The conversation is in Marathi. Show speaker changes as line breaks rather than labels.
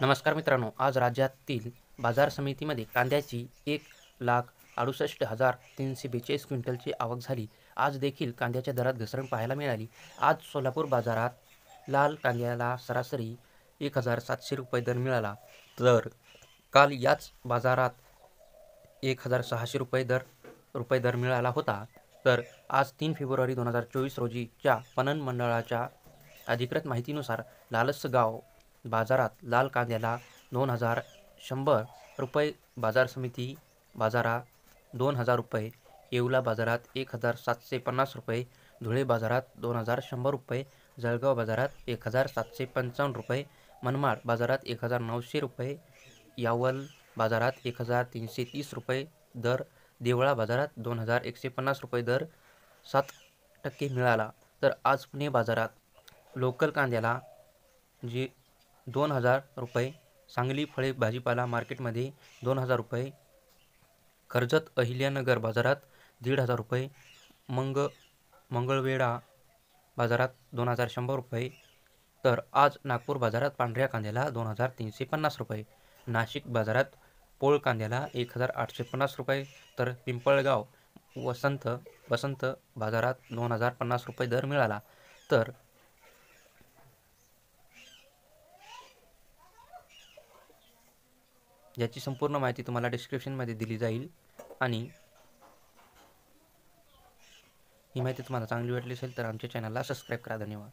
नमस्कार मित्रांनो, आज राज्यातील बाजार समितीमध्ये कांद्याची 1,68,342 क्विंटलची आवक झाली. आज देखील कांद्याच्या दरात घसरण पाहायला मिळाली. आज सोलापूर बाजारात लाल कांद्याला सरासरी 1,700 रुपये दर मिळाला, तर काल याच बाजारात 1,600 रुपये दर मिळाला होता. तर आज 3 फेब्रुवारी 2024 रोजीच्या पणन मंडळाच्या अधिकृत माहितीनुसार लासलगाव बाजारात लाल कांद्याला 2,100 रुपये, बाजार समिती बाजारात 2,000 रुपये, येवला बाजारात 1,750 रुपये, धुळे बाजारात 2,100 रुपये, जळगाव बाजारात 1,755 रुपये, मनमाड बाजारात 1,900 रुपये, यावल बाजारात 1,330 रुपये दर, देवळा बाजारात 2,150 रुपये दर 7% मिळाला. तर आज पुणे बाजारात लोकल कांद्याला 2,000 रुपये, सांगली फळे भाजीपाला मार्केटमध्ये 2,000 रुपये, कर्जत अहिल्यानगर बाजारात 1,500 रुपये, मंगळवेढा बाजारात 2,100 रुपये, तर आज नागपूर बाजारात पांढऱ्या कांद्याला 2,350 रुपये, नाशिक बाजारात पोळ कांद्याला 1,850 रुपये, तर पिंपळगाव वसंत बाजारात 2,050 रुपये दर मिळाला. तर याची संपूर्ण माहिती तुम्हाला डिस्क्रिप्शनमध्ये दिली जाईल आणि ही माहिती तुम्हाला चांगली वाटली असेल तर आमच्या चॅनलला सबस्क्राईब करा. धन्यवाद.